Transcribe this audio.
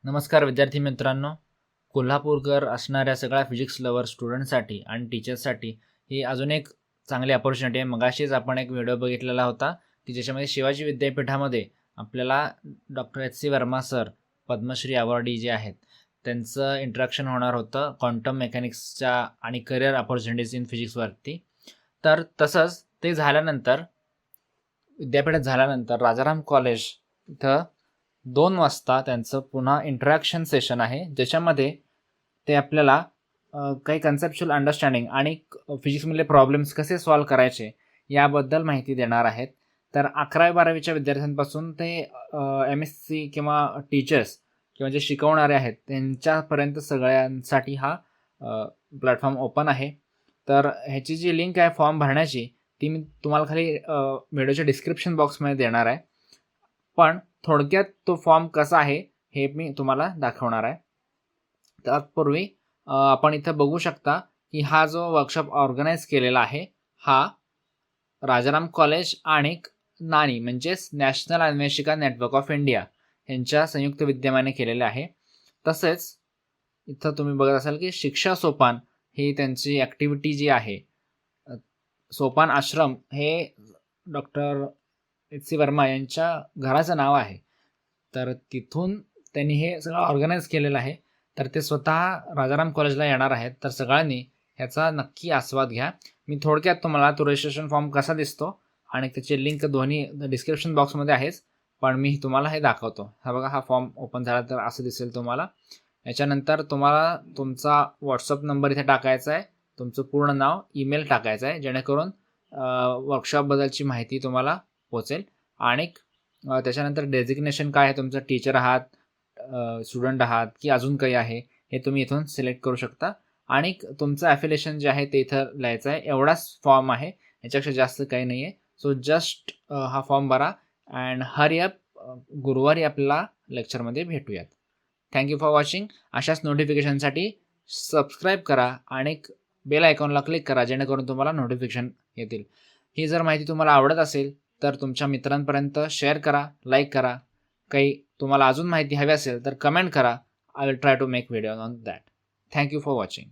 नमस्कार विद्यार्थी मित्रांनो, कोल्हापूरकर असणाऱ्या सगळ्या फिजिक्स लवर स्टुडंटसाठी आणि टीचर्ससाठी ही अजून एक चांगली अपॉर्च्युनिटी आहे. मगाशीच आपण एक व्हिडिओ बघितलेला होता की ज्याच्यामध्ये शिवाजी विद्यापीठामध्ये आपल्याला doctor H C Verma sir Padmashri awardee जे आहेत त्यांचं इंट्रॅक्शन होणार होतं क्वांटम मेकॅनिक्सच्या आणि करिअर अपॉर्च्युनिटीज इन फिजिक्सवरती. तर तसंच ते झाल्यानंतर विद्यापीठात झाल्यानंतर राजाराम कॉलेज इथं 2 वाजता त्यांचं पुन्हा इंटरॅक्शन सेशन आहे, ज्याच्यामध्ये ते आपल्याला काही कन्सेप्च्युअल अंडरस्टँडिंग आणि फिजिक्समधले प्रॉब्लेम्स कसे सॉल्व्ह करायचे याबद्दल माहिती देणार आहेत. तर 11वी-12वीच्या विद्यार्थ्यांपासून ते MSc किंवा टीचर्स किंवा जे शिकवणारे आहेत त्यांच्यापर्यंत सगळ्यांसाठी हा प्लॅटफॉर्म ओपन आहे. तर ह्याची जी लिंक आहे फॉर्म भरण्याची ती मी तुम्हाला खाली व्हिडिओच्या डिस्क्रिप्शन बॉक्समध्ये देणार आहे. पण थोडक्यात तो फॉर्म कसा आहे हे मी तुम्हाला दाखवणार आहे. त्यापूर्वी आपण इथं बघू शकता की हा जो वर्कशॉप ऑर्गनाईज केलेला आहे हा राजाराम कॉलेज आणि नानी म्हणजेच national Anveshika network of India यांच्या संयुक्त विद्यमाने केलेले आहे. तसेच इथं तुम्ही बघत असाल की शिक्षा सोपान ही त्यांची ॲक्टिव्हिटी जी आहे, सोपान आश्रम हे डॉक्टर एच सी वर्मा यांच्या घराचं नाव आहे. तर तिथून त्यांनी हे सगळं ऑर्गनाईज केलेलं आहे. तर ते स्वतः राजाराम कॉलेजला येणार आहेत. तर सगळ्यांनी ह्याचा नक्की आस्वाद घ्या. मी थोडक्यात तुम्हाला तो रजिस्ट्रेशन फॉर्म कसा दिसतो आणि त्याची लिंक दोन्ही डिस्क्रिप्शन बॉक्समध्ये आहेच, पण मी तुम्हाला हे दाखवतो. हा बघा, हा फॉर्म ओपन झाला तर असं दिसेल तुम्हाला. याच्यानंतर तुम्हाला तुमचा व्हॉट्सअप नंबर इथे टाकायचा आहे, तुमचं पूर्ण नाव, ईमेल टाकायचं आहे, जेणेकरून वर्कशॉपबद्दलची माहिती तुम्हाला पोचेल. आणि त्याच्यानंतर डेजिग्नेशन काय आहे तुमचं, टीचर आहात, स्टुडंट आहात की अजून काही आहे, हे तुम्ही इथून सिलेक्ट करू शकता. आणि तुमचं ॲफिलिएशन जे आहे ते इथं लिहायचं आहे. एवढाच फॉर्म आहे, याच्यापेक्षा जास्त काही नाही आहे. सो जस्ट हा फॉर्म भरा अँड हरी अप. गुरुवारी आपल्याला लेक्चरमध्ये भेटूयात. Thank you for watching. अशाच नोटिफिकेशनसाठी सबस्क्राईब करा आणि बेल आयकॉनला क्लिक करा, जेणेकरून तुम्हाला नोटिफिकेशन येतील. ही जर माहिती तुम्हाला आवडत असेल तर तुमच्या मित्रांपर्यंत शेअर करा, लाईक करा. काही तुम्हाला अजून माहिती हवी असेल तर कमेंट करा. I will try to make video on that. Thank you for watching.